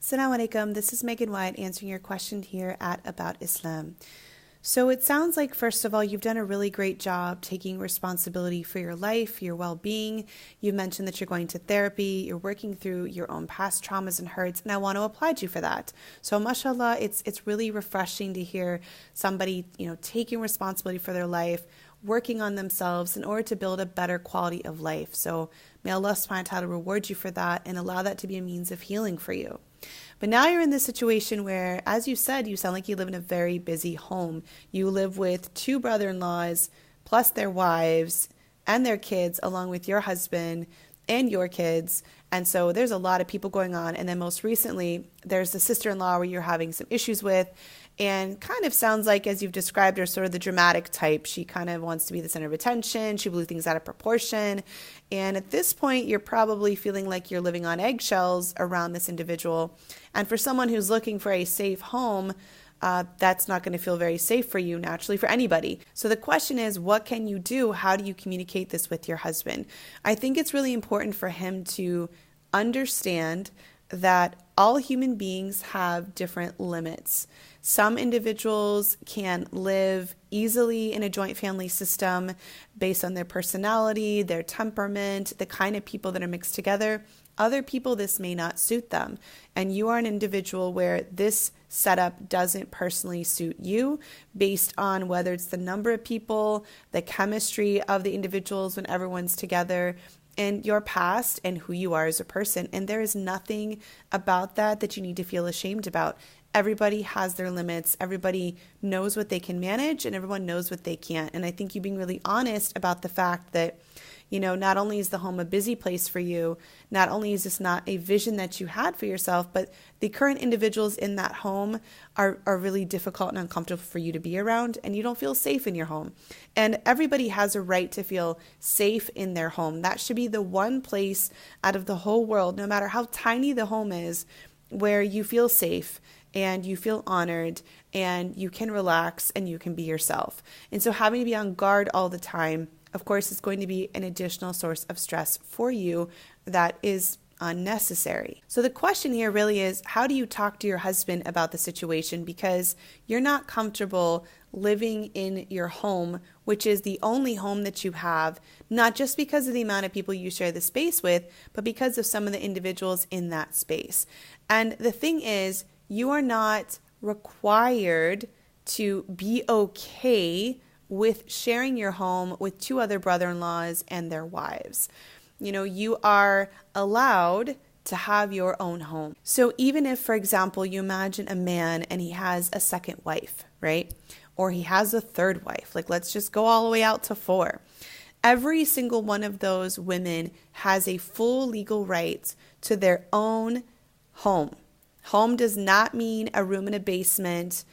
Assalamu alaikum. This is Megan Wyatt answering your question here at About Islam. So it sounds like, first of all, you've done a really great job taking responsibility for your life, your well-being. You mentioned that you're going to therapy, you're working through your own past traumas and hurts, and I want to applaud you for that. So mashallah, it's really refreshing to hear somebody, taking responsibility for their life, working on themselves in order to build a better quality of life. So may Allah subhanahu wa ta'ala reward you for that and allow that to be a means of healing for you. But now you're in this situation where, as you said, you sound like you live in a very busy home. You live with two brother-in-laws, plus their wives and their kids, along with your husband and your kids. And so there's a lot of people going on. And then most recently, there's the sister-in-law where you're having some issues with, and kind of sounds like, as you've described her, sort of the dramatic type. She kind of wants to be the center of attention. She blew things out of proportion. And at this point, you're probably feeling like you're living on eggshells around this individual. And for someone who's looking for a safe home, that's not going to feel very safe for you, naturally, for anybody. So the question is, what can you do? How do you communicate this with your husband? I think it's really important for him to understand that all human beings have different limits. Some individuals can live easily in a joint family system based on their personality, their temperament, the kind of people that are mixed together. Other people, this may not suit them. And you are an individual where this setup doesn't personally suit you based on whether it's the number of people, the chemistry of the individuals when everyone's together, and your past and who you are as a person. And there is nothing about that you need to feel ashamed about. Everybody has their limits. Everybody knows what they can manage and everyone knows what they can't. And I think you being really honest about the fact that, not only is the home a busy place for you, not only is this not a vision that you had for yourself, but the current individuals in that home are really difficult and uncomfortable for you to be around, and you don't feel safe in your home. And everybody has a right to feel safe in their home. That should be the one place out of the whole world, no matter how tiny the home is, where you feel safe and you feel honored and you can relax and you can be yourself. And so having to be on guard all the time, of course, is going to be an additional source of stress for you that is unnecessary. So the question here really is, how do you talk to your husband about the situation? Because you're not comfortable living in your home, which is the only home that you have, not just because of the amount of people you share the space with, but because of some of the individuals in that space. And the thing is, you are not required to be okay with sharing your home with two other brother-in-laws and their wives. You are allowed to have your own home. So even if, for example, you imagine a man and he has a second wife, right? Or he has a third wife, like let's just go all the way out to 4. Every single one of those women has a full legal right to their own home. Home does not mean a room in a basement.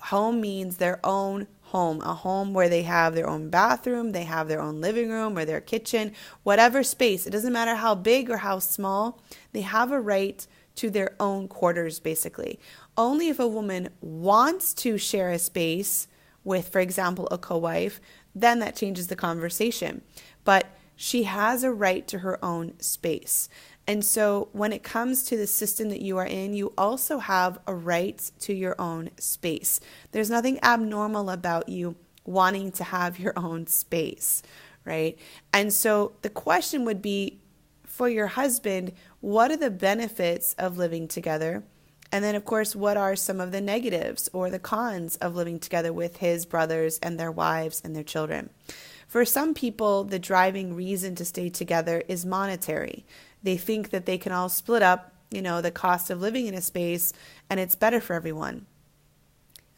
Home means their own home, a home where they have their own bathroom, they have their own living room or their kitchen, whatever space. It doesn't matter how big or how small. They have a right to their own quarters, basically. Only if a woman wants to share a space with, for example, a co-wife, then that changes the conversation. But she has a right to her own space. And so when it comes to the system that you are in, you also have a right to your own space. There's nothing abnormal about you wanting to have your own space, right? And so the question would be, for your husband, what are the benefits of living together? And then, of course, what are some of the negatives or the cons of living together with his brothers and their wives and their children? For some people, the driving reason to stay together is monetary. They think that they can all split up, the cost of living in a space, and it's better for everyone.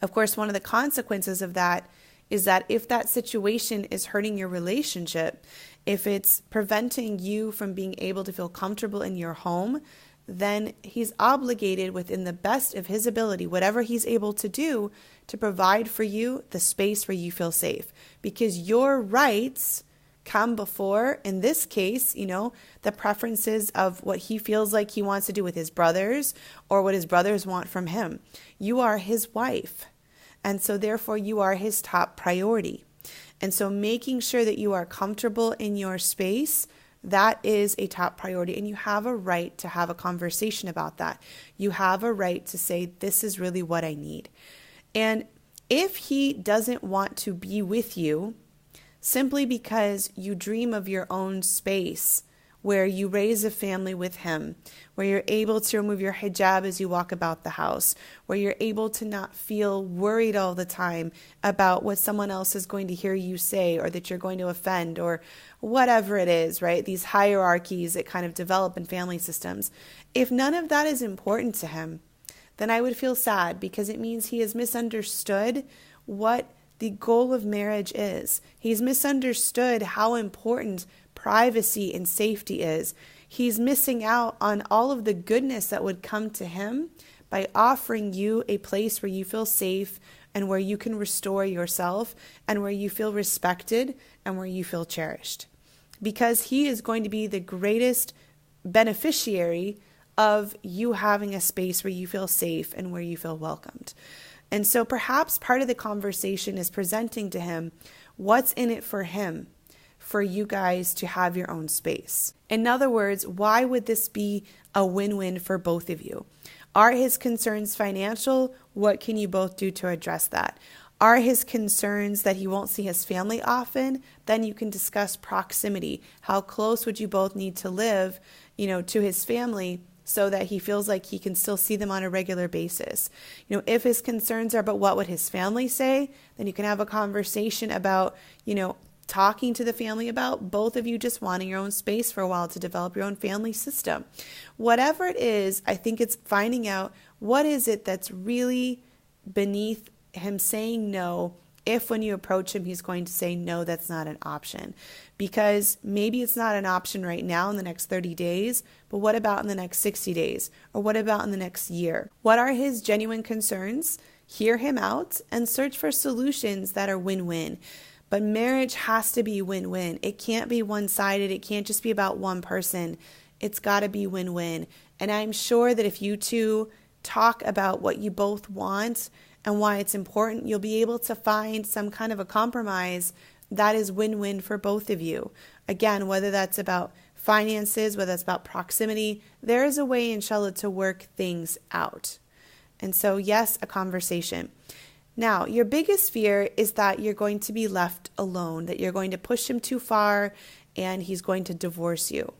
Of course, one of the consequences of that is that if that situation is hurting your relationship, if it's preventing you from being able to feel comfortable in your home, then he's obligated within the best of his ability, whatever he's able to do, to provide for you the space where you feel safe. Because your rights come before, in this case, the preferences of what he feels like he wants to do with his brothers or what his brothers want from him. You are his wife. And so therefore you are his top priority. And so making sure that you are comfortable in your space That is a top priority, and you have a right to have a conversation about that. You have a right to say, this is really what I need. And if he doesn't want to be with you simply because you dream of your own space, where you raise a family with him, where you're able to remove your hijab as you walk about the house, where you're able to not feel worried all the time about what someone else is going to hear you say, or that you're going to offend, or whatever it is, right? These hierarchies that kind of develop in family systems. If none of that is important to him, then I would feel sad, because it means he has misunderstood what the goal of marriage is. He's misunderstood how important privacy and safety is. He's missing out on all of the goodness that would come to him by offering you a place where you feel safe and where you can restore yourself and where you feel respected and where you feel cherished. Because he is going to be the greatest beneficiary of you having a space where you feel safe and where you feel welcomed. And so perhaps part of the conversation is presenting to him what's in it for him, for you guys to have your own space. In other words, why would this be a win-win for both of you? Are his concerns financial? What can you both do to address that? Are his concerns that he won't see his family often? Then you can discuss proximity. How close would you both need to live, to his family, so that he feels like he can still see them on a regular basis. If his concerns are about what would his family say, then you can have a conversation about, talking to the family about both of you just wanting your own space for a while to develop your own family system. Whatever it is, I think it's finding out what is it that's really beneath him saying no, if when you approach him, he's going to say, no, that's not an option. Because maybe it's not an option right now in the next 30 days, but what about in the next 60 days? Or what about in the next year? What are his genuine concerns? Hear him out and search for solutions that are win-win. But marriage has to be win-win. It can't be one-sided. It can't just be about one person. It's got to be win-win. And I'm sure that if you two talk about what you both want and why it's important, you'll be able to find some kind of a compromise that is win-win for both of you. Again, whether that's about finances, whether it's about proximity, there is a way, inshallah, to work things out. And so, yes, a conversation. Now, your biggest fear is that you're going to be left alone, that you're going to push him too far and he's going to divorce you.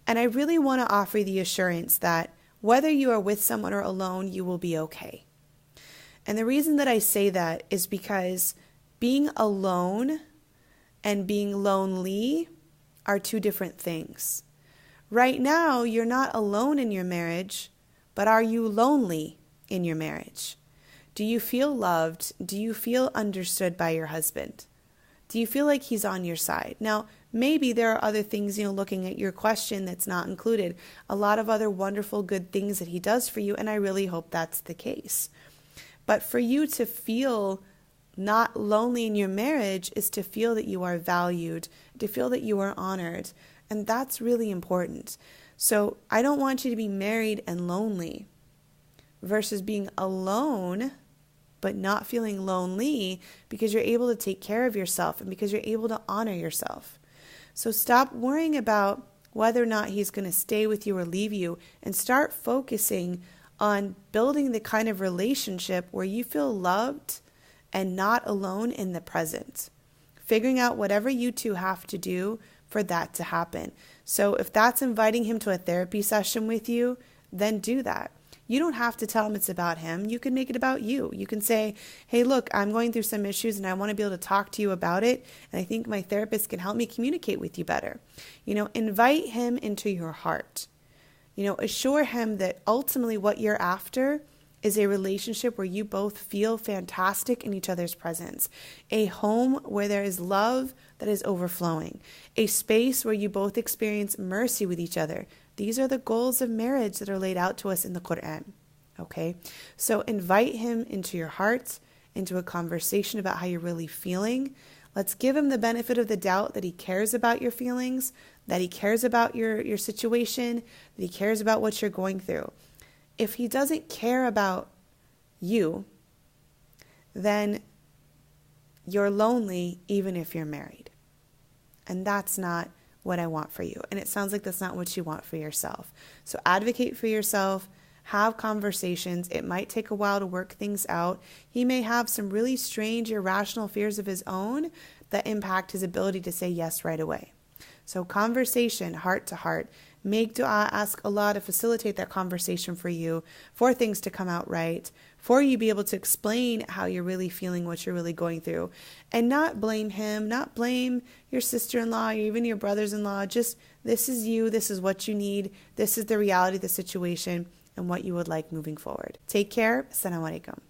And I really want to offer the assurance that whether you are with someone or alone, you will be okay. And the reason that I say that is because being alone and being lonely are two different things. Right now, you're not alone in your marriage, but are you lonely in your marriage? Do you feel loved? Do you feel understood by your husband? Do you feel like he's on your side? Now, maybe there are other things, looking at your question that's not included. A lot of other wonderful, good things that he does for you, and I really hope that's the case. But for you to feel not lonely in your marriage is to feel that you are valued, to feel that you are honored, and that's really important. So I don't want you to be married and lonely versus being alone but not feeling lonely because you're able to take care of yourself and because you're able to honor yourself. So stop worrying about whether or not he's going to stay with you or leave you, and start focusing on building the kind of relationship where you feel loved and not alone in the present. Figuring out whatever you two have to do for that to happen. So if that's inviting him to a therapy session with you, then do that. You don't have to tell him it's about him. You can make it about you. You can say, hey, look, I'm going through some issues and I want to be able to talk to you about it. And I think my therapist can help me communicate with you better. Invite him into your heart. Assure him that ultimately what you're after is a relationship where you both feel fantastic in each other's presence. A home where there is love that is overflowing. A space where you both experience mercy with each other. These are the goals of marriage that are laid out to us in the Quran. Okay? So invite him into your heart, into a conversation about how you're really feeling. Let's give him the benefit of the doubt that he cares about your feelings, that he cares about your situation, that he cares about what you're going through. If he doesn't care about you, then you're lonely even if you're married. And that's not what I want for you. And it sounds like that's not what you want for yourself. So advocate for yourself. Have conversations. It might take a while to work things out. He may have some really strange, irrational fears of his own that impact his ability to say yes right away. So conversation, heart to heart. Make dua, ask Allah to facilitate that conversation for you, for things to come out right, for you to be able to explain how you're really feeling, what you're really going through, and not blame him, not blame your sister-in-law, or even your brothers-in-law. Just, this is you, this is what you need, this is the reality of the situation, and what you would like moving forward. Take care. Assalamu alaikum.